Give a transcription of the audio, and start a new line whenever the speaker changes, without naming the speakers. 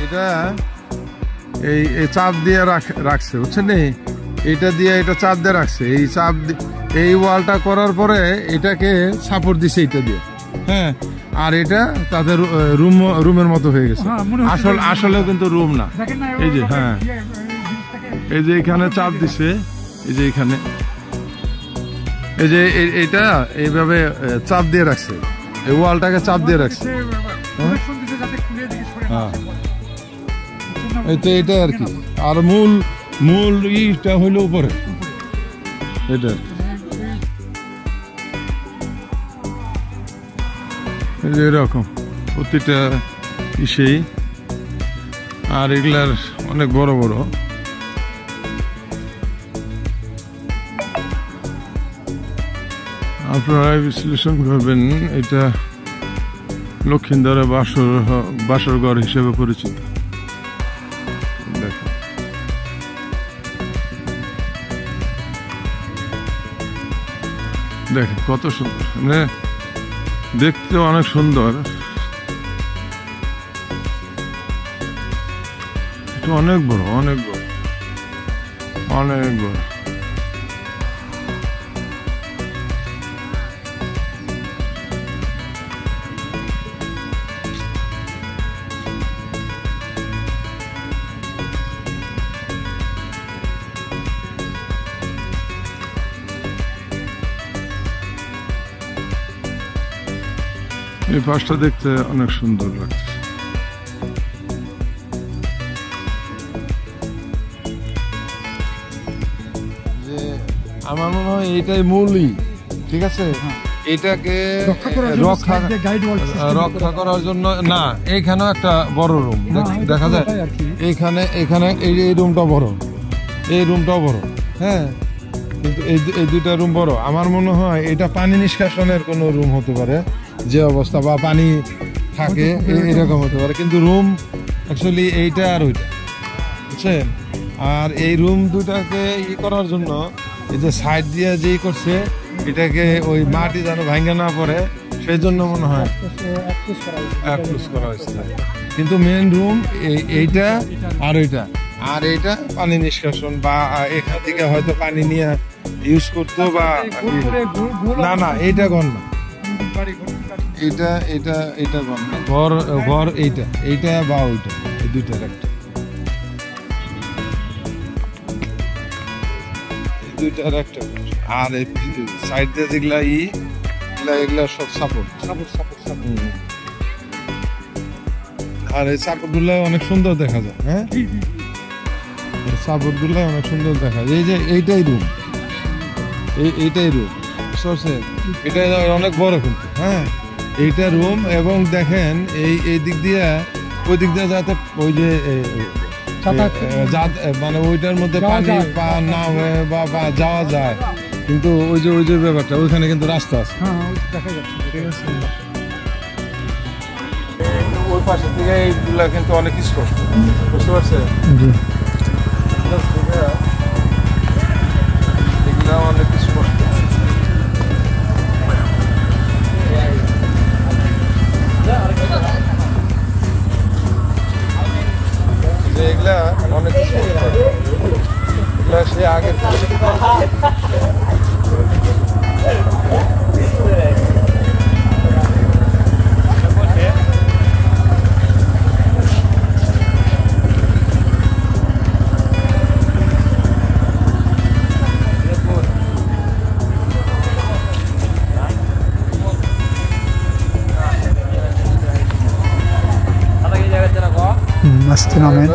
এটা এই চাপ দিয়ে রাখছে বুঝছেন নি, এটা দিয়ে এটা চাপ দিয়ে রাখছে, এই চাপ এই ওয়ালটা করার পরে এটাকে সাপোর্ট দিছে এটা দিয়ে, হ্যাঁ। আর এটা তাদের রুমের মতো হয়ে গেছে, আসলে কিন্তু রুম না। এই যে হ্যাঁ, এই যে এখানে চাপ দিছে, এই যে এখানে, এই যে এটা এইভাবে চাপ দিয়ে রাখছে, এই ওয়ালটাকে চাপ দিয়ে রাখছে, হ্যাঁ। এটা আর কি, আর মূল ইটা হইল উপরে, এটা এরকম প্রতিটা ইসেই। আর এগুলার অনেক বড় বড়, আপনারা বিশ্লেষণ করবেন, এটা লক্ষিন্দরের বাসর ঘর হিসেবে পরিচিত। দেখো দেখেন কত সুন্দর, মানে দেখতে অনেক সুন্দর, এটা অনেক বড় অনেক বড় অনেক বড়। এই পাশটা দেখতে অনেক সুন্দর লাগছে। যে আমার মনে হয় এটাই মূলই, ঠিক আছে, এটাকে রক্ষা করার জন্য না, এইখানেও একটা বড় রুম দেখা যায়, এখানে এই রুমটা বড়, এই রুমটাও বড়, হ্যাঁ। কিন্তু এই দুইটা রুম বড়, আমার মনে হয় এটা পানি নিষ্কাশনের কোনো রুম হতে পারে, যে অবস্থা, বা পানি থাকে এরকম হতে পারে, কিন্তু রুম অ্যাকচুয়ালি এইটা আর ওইটা, বুঝছেন। আর এই রুম দুটাকে করার জন্য এই যে সাইড দিয়ে যেই করছে, এটাকে ওই মাটি যেন ভাঙে না পড়ে, সেই জন্য মনে হয় অ্যাপ্রোচ করা হয়েছে। কিন্তু মেন রুম এইটা আর ওইটা, আর এইটা পানি নিষ্কাশন, বা এখান থেকে হয়তো পানি নিয়ে ইউজ করতো, বা না এইটা ঘর না, এটা ঘর না, ঘর এইটা বা ওইটা, এই দুইটার একটা, এই দুইটার একটা। আর এই সাইড দিয়ে যেগুলা এগুলা সব সাপোর্ট। আর এই সাপোর্ট গুলা অনেক সুন্দর দেখা যায়, হ্যাঁ, সাপোর্ট গুলা অনেক সুন্দর দেখা যায়। এই যে এইটাই রুম, এইটাই রুম, এটা অনেক বড় কিন্তু, হ্যাঁ, এইটা রুম। এবং দেখেন এই দিক দিয়ে ওই দিক দিয়ে যাতে ওই যে মানে ওইটার মধ্যে পানি না হয়ে বা যাওয়া যায়, কিন্তু ওই যে ব্যাপারটা, ওইখানে কিন্তু রাস্তা আছে, ঠিক আছে। ওই পাশে থেকে এইগুলা কিন্তু অনেক স্পষ্ট, বুঝতে পারছেন, এগুলা অনেক স্পষ্ট। এগুলা অনেক এগুলা সে আগে
আসতে নামেন।